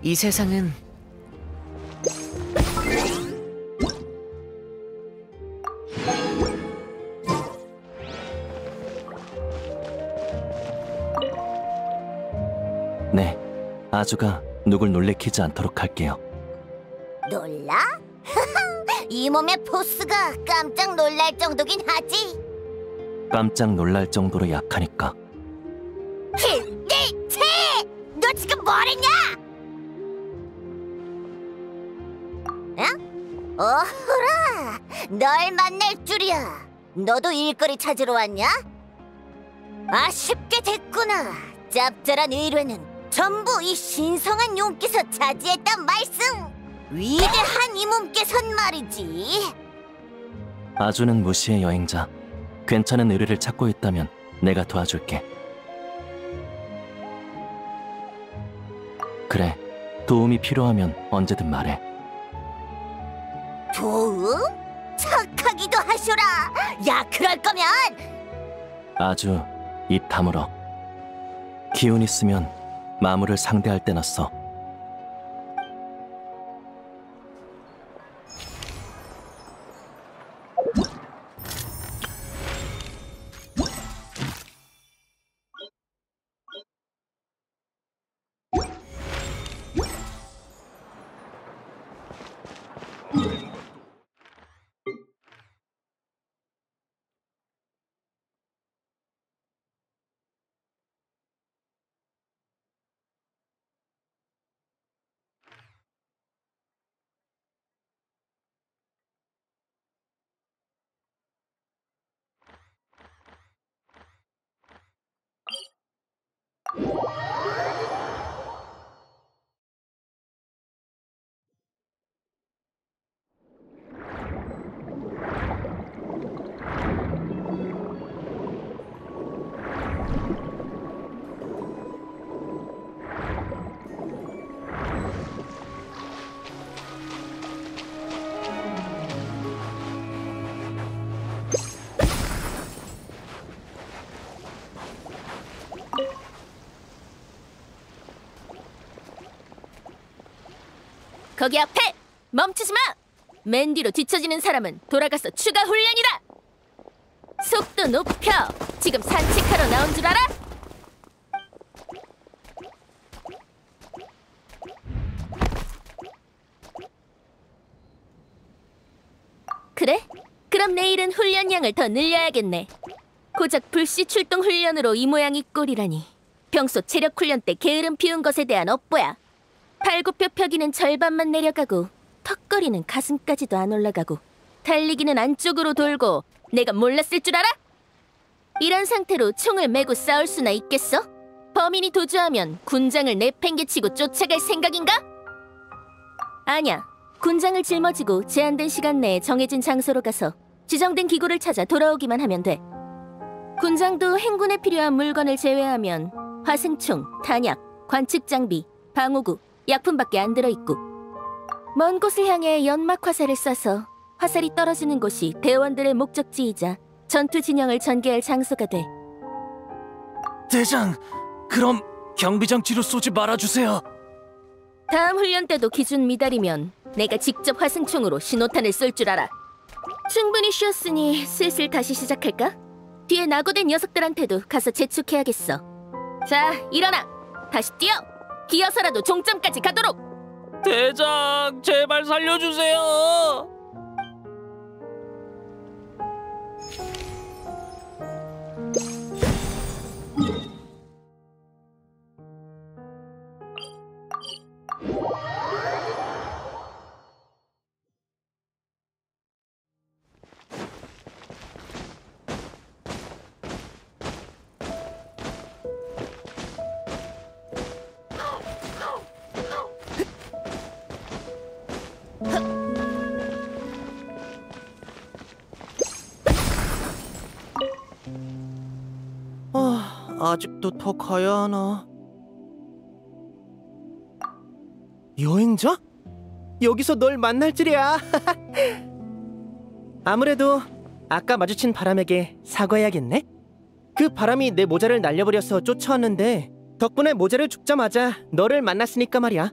이 세상은 네, 아주가 누굴 놀래키지 않도록 할게요. 놀라? 이 몸의 포스가 깜짝 놀랄 정도긴 하지. 깜짝 놀랄 정도로 약하니까. 힐리체! 너 지금 뭐랬냐? 응? 어허라! 널 만날 줄이야. 너도 일거리 찾으러 왔냐? 아쉽게 됐구나. 짭짤한 의뢰는 전부 이 신성한 용께서 차지했단 말씀. 위대한 이 몸께선 말이지. 아주는 무시의 여행자. 괜찮은 의뢰를 찾고 있다면 내가 도와줄게. 그래, 도움이 필요하면 언제든 말해. 도움? 착하기도 하쇼라. 야, 그럴 거면 아주 입 다물어. 기운 있으면 마물을 상대할 때나 써. 거기 앞에! 멈추지 마! 맨 뒤로 뒤처지는 사람은 돌아가서 추가 훈련이다! 속도 높여! 지금 산책하러 나온 줄 알아? 그래? 그럼 내일은 훈련량을 더 늘려야겠네. 고작 불시 출동 훈련으로 이 모양이 꼴이라니. 평소 체력 훈련 때 게으름 피운 것에 대한 업보야. 팔굽혀 펴기는 절반만 내려가고 턱걸이는 가슴까지도 안 올라가고 달리기는 안쪽으로 돌고 내가 몰랐을 줄 알아? 이런 상태로 총을 메고 싸울 수나 있겠어? 범인이 도주하면 군장을 내팽개치고 쫓아갈 생각인가? 아냐, 군장을 짊어지고 제한된 시간 내에 정해진 장소로 가서 지정된 기구를 찾아 돌아오기만 하면 돼. 군장도 행군에 필요한 물건을 제외하면 화승총, 탄약, 관측 장비, 방어구, 약품밖에 안 들어있고 먼 곳을 향해 연막 화살을 쏴서 화살이 떨어지는 곳이 대원들의 목적지이자 전투 진영을 전개할 장소가 돼. 대장, 그럼 경비장치로 쏘지 말아주세요. 다음 훈련 때도 기준 미달이면 내가 직접 화승총으로 신호탄을 쏠 줄 알아. 충분히 쉬었으니 슬슬 다시 시작할까? 뒤에 낙오된 녀석들한테도 가서 재촉해야겠어. 자, 일어나! 다시 뛰어! 기어서라도 종점까지 가도록! 대장, 제발 살려주세요. 아직도 더 가야 하나? 여행자? 여기서 널 만날 줄이야. 아무래도 아까 마주친 바람에게 사과해야겠네? 그 바람이 내 모자를 날려버려서 쫓아왔는데 덕분에 모자를 줍자마자 너를 만났으니까 말이야.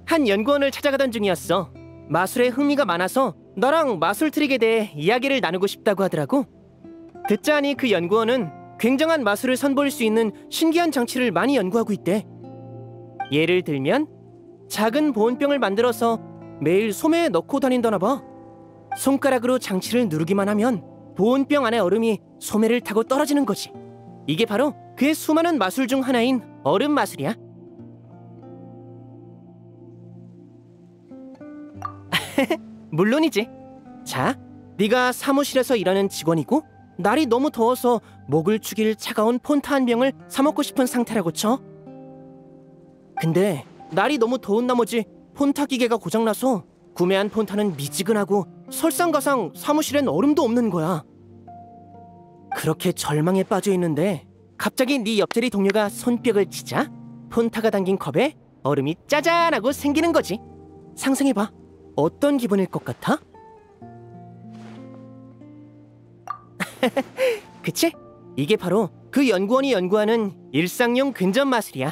한 연구원을 찾아가던 중이었어. 마술에 흥미가 많아서 너랑 마술 트릭에 대해 이야기를 나누고 싶다고 하더라고. 듣자하니 그 연구원은 굉장한 마술을 선보일 수 있는 신기한 장치를 많이 연구하고 있대. 예를 들면 작은 보온병을 만들어서 매일 소매에 넣고 다닌다나 봐. 손가락으로 장치를 누르기만 하면 보온병 안에 얼음이 소매를 타고 떨어지는 거지. 이게 바로 그의 수많은 마술 중 하나인 얼음 마술이야. 물론이지. 자, 네가 사무실에서 일하는 직원이고 날이 너무 더워서 목을 축일 차가운 폰타 한 병을 사 먹고 싶은 상태라고 쳐. 근데 날이 너무 더운 나머지 폰타 기계가 고장나서 구매한 폰타는 미지근하고 설상가상 사무실엔 얼음도 없는 거야. 그렇게 절망에 빠져 있는데 갑자기 네 옆자리 동료가 손뼉을 치자 폰타가 담긴 컵에 얼음이 짜잔하고 생기는 거지. 상상해봐. 어떤 기분일 것 같아? 그치? 이게 바로 그 연구원이 연구하는 일상용 근접 마술이야.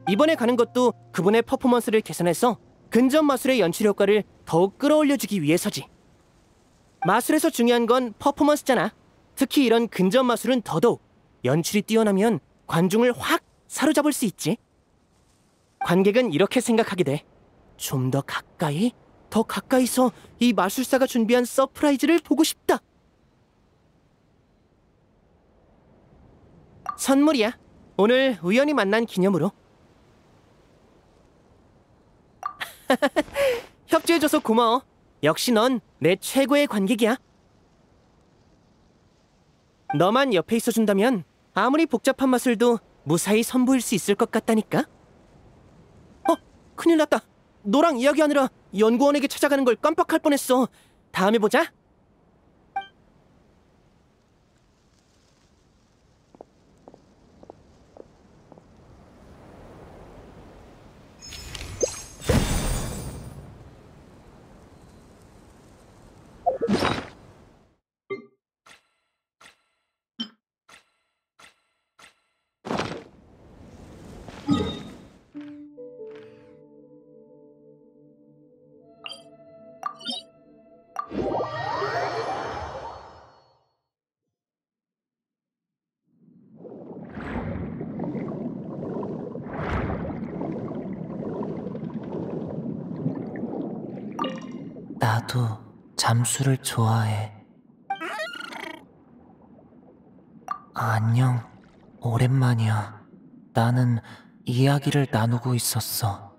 이번에 가는 것도 그분의 퍼포먼스를 개선해서 근접 마술의 연출 효과를 더욱 끌어올려주기 위해서지. 마술에서 중요한 건 퍼포먼스잖아. 특히 이런 근접 마술은 더더욱 연출이 뛰어나면 관중을 확 사로잡을 수 있지. 관객은 이렇게 생각하게 돼. 좀 더 가까이, 더 가까이서 이 마술사가 준비한 서프라이즈를 보고 싶다. 선물이야. 오늘 우연히 만난 기념으로. 협조해줘서 고마워. 역시 넌 내 최고의 관객이야. 너만 옆에 있어준다면 아무리 복잡한 마술도 무사히 선보일 수 있을 것 같다니까. 큰일 났다. 너랑 이야기하느라 연구원에게 찾아가는 걸 깜빡할 뻔했어. 다음에 보자. 나도 잠수를 좋아해. 안녕, 오랜만이야. 나는 이야기를 나누고 있었어.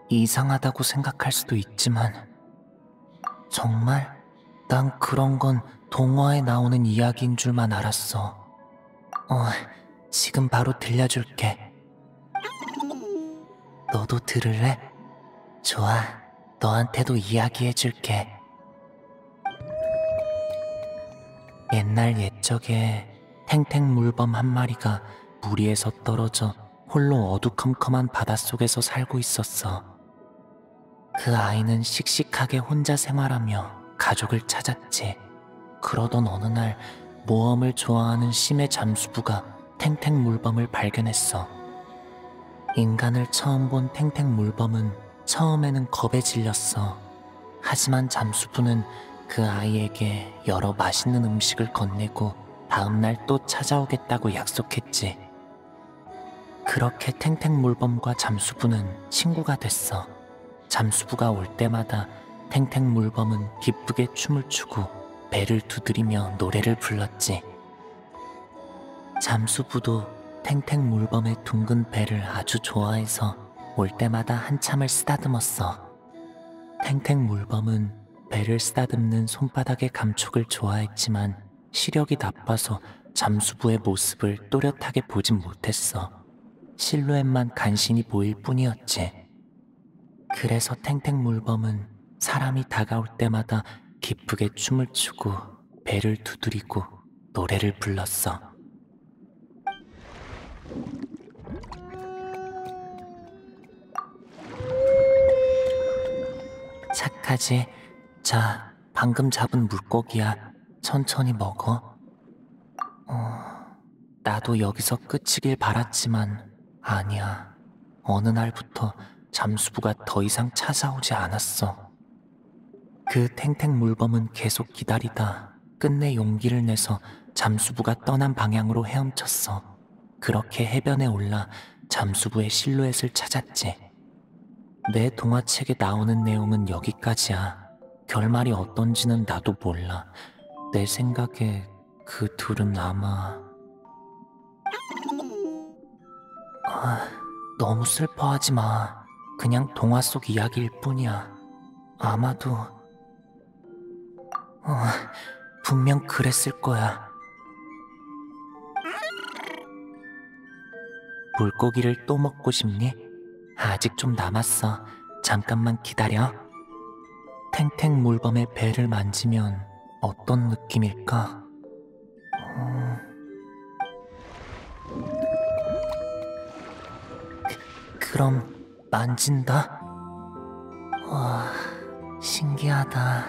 이상하다고 생각할 수도 있지만 정말 난 그런 건 동화에 나오는 이야기인 줄만 알았어. 지금 바로 들려줄게. 너도 들을래? 좋아, 너한테도 이야기해줄게. 옛날 옛적에 탱탱 물범 한 마리가 물 위에서 떨어져 홀로 어두컴컴한 바닷속에서 살고 있었어. 그 아이는 씩씩하게 혼자 생활하며 가족을 찾았지. 그러던 어느 날 모험을 좋아하는 심해 잠수부가 탱탱 물범을 발견했어. 인간을 처음 본 탱탱 물범은 처음에는 겁에 질렸어. 하지만 잠수부는 그 아이에게 여러 맛있는 음식을 건네고 다음날 또 찾아오겠다고 약속했지. 그렇게 탱탱 물범과 잠수부는 친구가 됐어. 잠수부가 올 때마다 탱탱 물범은 기쁘게 춤을 추고 배를 두드리며 노래를 불렀지. 잠수부도 탱탱 물범의 둥근 배를 아주 좋아해서 올 때마다 한참을 쓰다듬었어. 탱탱 물범은 배를 쓰다듬는 손바닥의 감촉을 좋아했지만 시력이 나빠서 잠수부의 모습을 또렷하게 보진 못했어. 실루엣만 간신히 보일 뿐이었지. 그래서 탱탱 물범은 사람이 다가올 때마다 기쁘게 춤을 추고 배를 두드리고 노래를 불렀어. 착하지? 자, 방금 잡은 물고기야. 천천히 먹어. 나도 여기서 끝이길 바랐지만 아니야. 어느 날부터 잠수부가 더 이상 찾아오지 않았어. 그 탱탱 물범은 계속 기다리다 끝내 용기를 내서 잠수부가 떠난 방향으로 헤엄쳤어. 그렇게 해변에 올라 잠수부의 실루엣을 찾았지. 내 동화책에 나오는 내용은 여기까지야. 결말이 어떤지는 나도 몰라. 내 생각에 그 둘은 아마... 너무 슬퍼하지 마. 그냥 동화 속 이야기일 뿐이야. 아마도... 분명 그랬을 거야. 물고기를 또 먹고 싶니? 아직 좀 남았어. 잠깐만 기다려. 탱탱 물범의 배를 만지면 어떤 느낌일까? 그럼 만진다? 와, 신기하다.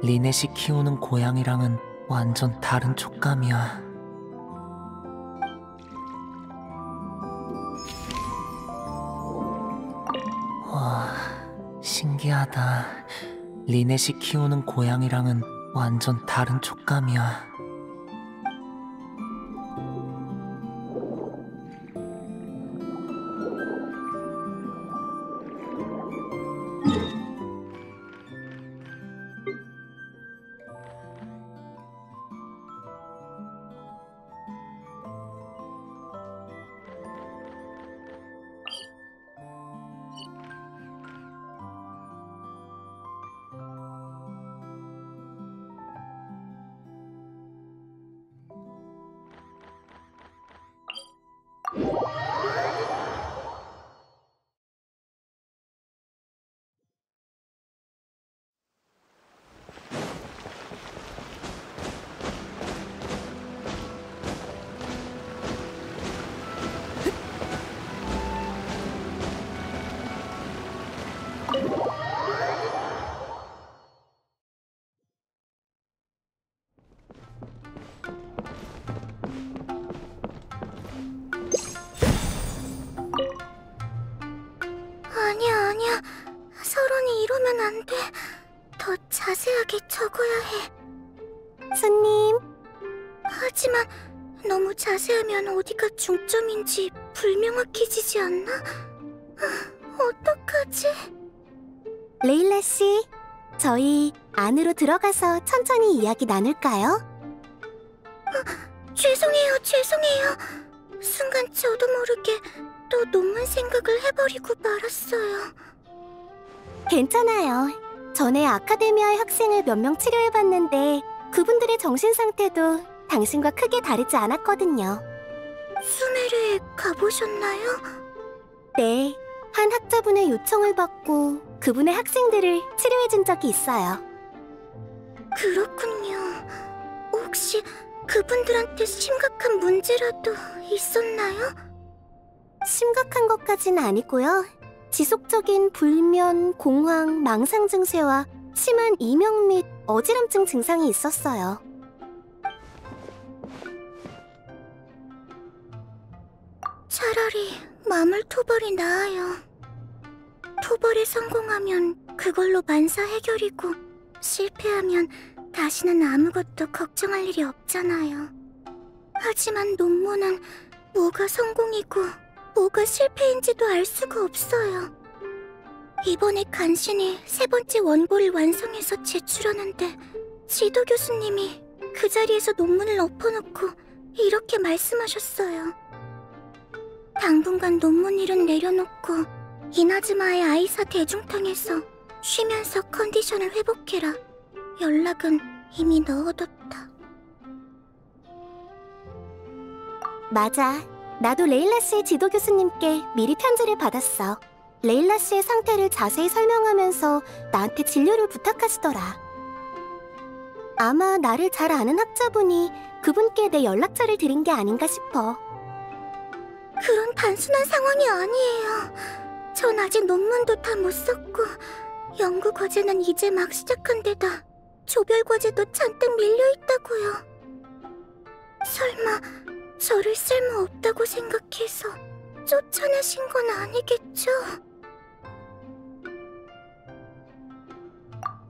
리넷이 키우는 고양이랑은 완전 다른 촉감이야. 와, 신기하다. 리넷이 키우는 고양이랑은 완전 다른 촉감이야. 아니야. 서론이 이러면 안 돼. 더 자세하게 적어야 해. 손님. 하지만 너무 자세하면 어디가 중점인지 불명확해지지 않나? 어떡하지? 레일라 씨, 저희 안으로 들어가서 천천히 이야기 나눌까요? 죄송해요. 순간 저도 모르게 또 논문 생각을 해버리고 말았어요. 괜찮아요. 전에 아카데미아의 학생을 몇 명 치료해봤는데 그분들의 정신 상태도 당신과 크게 다르지 않았거든요. 수메르에 가보셨나요? 네, 한 학자분의 요청을 받고 그분의 학생들을 치료해준 적이 있어요. 그렇군요. 혹시 그분들한테 심각한 문제라도 있었나요? 심각한 것까지는 아니고요. 지속적인 불면, 공황, 망상 증세와 심한 이명 및 어지럼증 증상이 있었어요. 차라리 마물 토벌이 나아요. 토벌에 성공하면 그걸로 만사 해결이고 실패하면 다시는 아무것도 걱정할 일이 없잖아요. 하지만 논문은 뭐가 성공이고 뭐가 실패인지도 알 수가 없어요. 이번에 간신히 3번째 원고를 완성해서 제출하는데 지도 교수님이 그 자리에서 논문을 엎어놓고 이렇게 말씀하셨어요. 당분간 논문 일은 내려놓고 이나즈마의 아이사 대중탕에서 쉬면서 컨디션을 회복해라. 연락은 이미 넣어뒀다. 맞아. 나도 레일라 씨의 지도 교수님께 미리 편지를 받았어. 레일라 씨의 상태를 자세히 설명하면서 나한테 진료를 부탁하시더라. 아마 나를 잘 아는 학자분이 그분께 내 연락처를 드린 게 아닌가 싶어. 그런 단순한 상황이 아니에요. 전 아직 논문도 다 못 썼고 연구 과제는 이제 막 시작한 데다 조별 과제도 잔뜩 밀려있다고요. 설마 저를 쓸모없다고 생각해서... 쫓아내신 건 아니겠죠?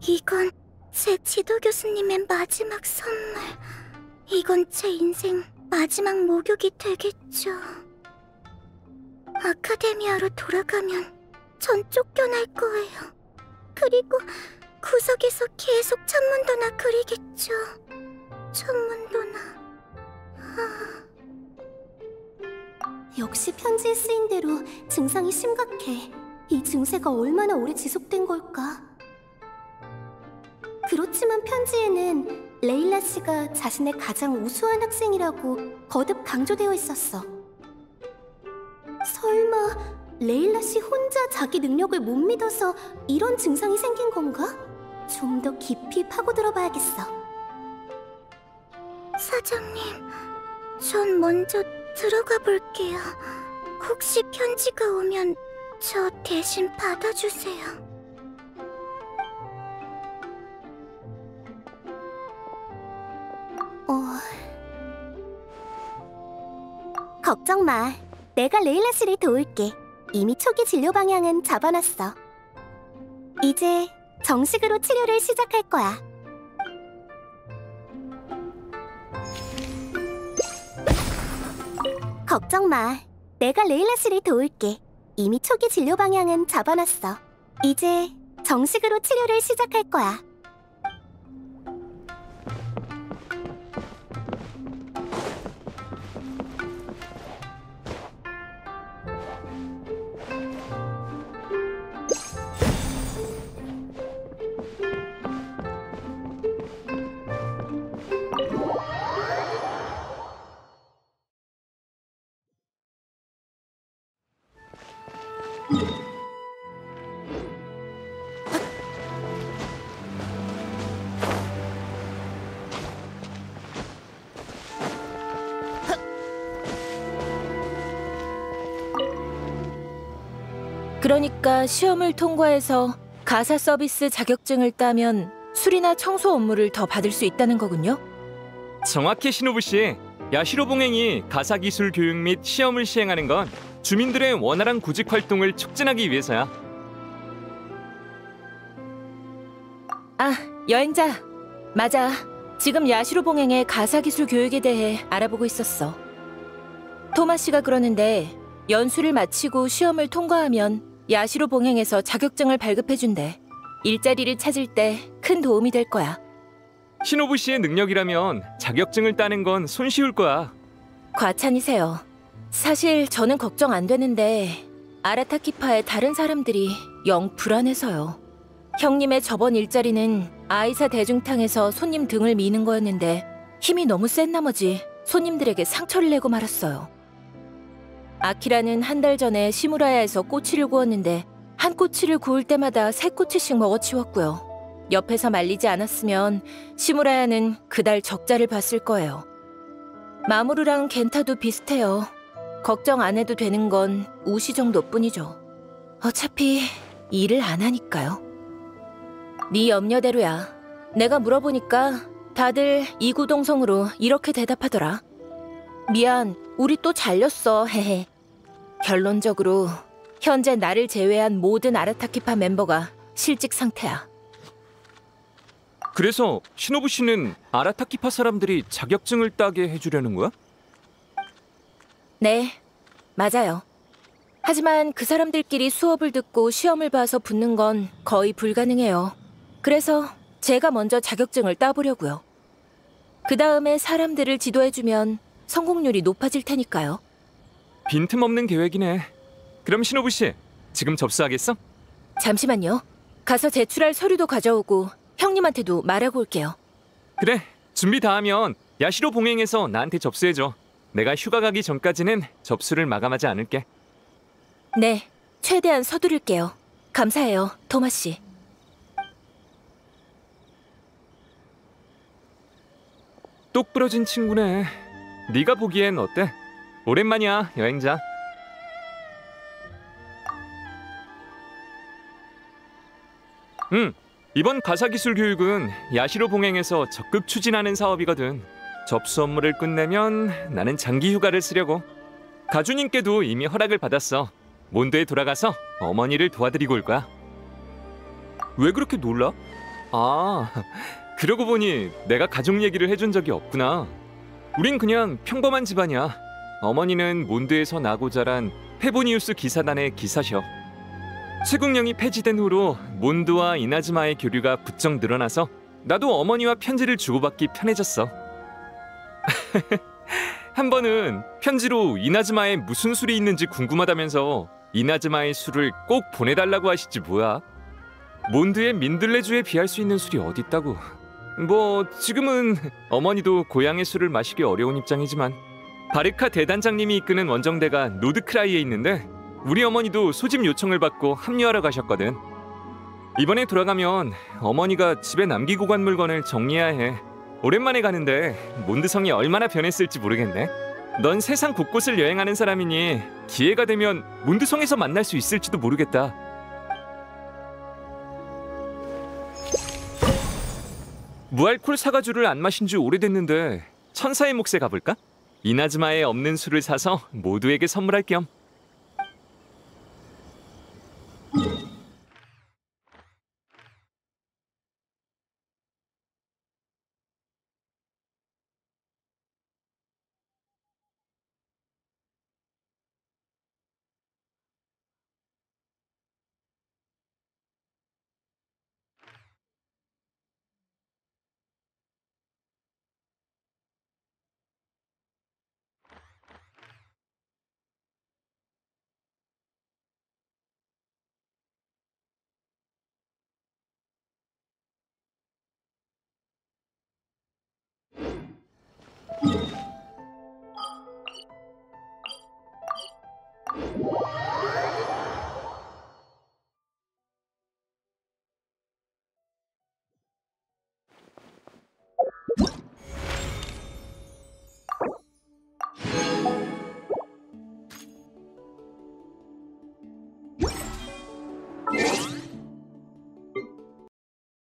이건 제 지도 교수님의 마지막 선물. 이건 제 인생 마지막 목욕이 되겠죠. 아카데미아로 돌아가면 전 쫓겨날 거예요. 그리고 구석에서 계속 천문도나 그리겠죠. 천문도나. 역시 편지에 쓰인 대로 증상이 심각해. 이 증세가 얼마나 오래 지속된 걸까? 그렇지만 편지에는 레일라 씨가 자신의 가장 우수한 학생이라고 거듭 강조되어 있었어. 설마 레일라 씨 혼자 자기 능력을 못 믿어서 이런 증상이 생긴 건가? 좀 더 깊이 파고들어 봐야겠어. 사장님, 전 먼저 들어가 볼게요. 혹시 편지가 오면 저 대신 받아주세요. 걱정 마. 내가 레일라 씨를 도울게. 이미 초기 진료 방향은 잡아놨어. 이제 정식으로 치료를 시작할 거야. 걱정 마. 내가 레일라 씨를 도울게. 이미 초기 진료 방향은 잡아놨어. 이제 정식으로 치료를 시작할 거야. 그러니까 시험을 통과해서 가사 서비스 자격증을 따면 수리나 청소 업무를 더 받을 수 있다는 거군요? 정확히 신호부 씨, 야시로 봉행이 가사 기술 교육 및 시험을 시행하는 건 주민들의 원활한 구직 활동을 촉진하기 위해서야. 아, 여행자. 맞아. 지금 야시로 봉행의 가사 기술 교육에 대해 알아보고 있었어. 토마 씨가 그러는데 연수를 마치고 시험을 통과하면 야시로 봉행에서 자격증을 발급해준대. 일자리를 찾을 때 큰 도움이 될 거야. 신호부 씨의 능력이라면 자격증을 따는 건 손쉬울 거야. 과찬이세요. 사실 저는 걱정 안 되는데 아라타키파의 다른 사람들이 영 불안해서요. 형님의 저번 일자리는 아이사 대중탕에서 손님 등을 미는 거였는데 힘이 너무 센 나머지 손님들에게 상처를 내고 말았어요. 아키라는 한 달 전에 시무라야에서 꼬치를 구웠는데 한 꼬치를 구울 때마다 세 꼬치씩 먹어치웠고요. 옆에서 말리지 않았으면 시무라야는 그달 적자를 봤을 거예요. 마모루랑 겐타도 비슷해요. 걱정 안 해도 되는 건 우시 정도뿐이죠. 어차피 일을 안 하니까요. 네 염려대로야. 내가 물어보니까 다들 이구동성으로 이렇게 대답하더라. 미안, 우리 또 잘렸어, 헤헤. 결론적으로 현재 나를 제외한 모든 아라타키파 멤버가 실직 상태야. 그래서 신호부 씨는 아라타키파 사람들이 자격증을 따게 해주려는 거야? 네, 맞아요. 하지만 그 사람들끼리 수업을 듣고 시험을 봐서 붙는 건 거의 불가능해요. 그래서 제가 먼저 자격증을 따보려고요. 그 다음에 사람들을 지도해주면 성공률이 높아질 테니까요. 빈틈없는 계획이네. 그럼 신호부 씨, 지금 접수하겠어? 잠시만요. 가서 제출할 서류도 가져오고 형님한테도 말하고 올게요. 그래, 준비 다 하면 야시로 봉행에서 나한테 접수해줘. 내가 휴가 가기 전까지는 접수를 마감하지 않을게. 네, 최대한 서두를게요. 감사해요, 토마 씨. 똑 부러진 친구네. 네가 보기엔 어때? 오랜만이야, 여행자. 이번 가사기술 교육은 야시로 봉행에서 적극 추진하는 사업이거든. 접수 업무를 끝내면 나는 장기 휴가를 쓰려고. 가주님께도 이미 허락을 받았어. 몬드에 돌아가서 어머니를 도와드리고 올 거야. 왜 그렇게 놀라? 아, 그러고 보니 내가 가족 얘기를 해준 적이 없구나. 우린 그냥 평범한 집안이야. 어머니는 몬드에서 나고 자란 페보니우스 기사단의 기사셔. 채국령이 폐지된 후로 몬드와 이나즈마의 교류가 부쩍 늘어나서 나도 어머니와 편지를 주고받기 편해졌어. 한 번은 편지로 이나즈마에 무슨 술이 있는지 궁금하다면서 이나즈마의 술을 꼭 보내달라고 하시지 뭐야. 몬드의 민들레주에 비할 수 있는 술이 어딨다고. 뭐 지금은 어머니도 고향의 술을 마시기 어려운 입장이지만 바르카 대단장님이 이끄는 원정대가 노드크라이에 있는데 우리 어머니도 소집 요청을 받고 합류하러 가셨거든. 이번에 돌아가면 어머니가 집에 남기고 간 물건을 정리해야 해. 오랜만에 가는데 몬드성이 얼마나 변했을지 모르겠네. 넌 세상 곳곳을 여행하는 사람이니 기회가 되면 몬드성에서 만날 수 있을지도 모르겠다. 무알콜 사과주를 안 마신 지 오래됐는데 천사의 몫에 가볼까? 이나즈마에 없는 술을 사서 모두에게 선물할 겸.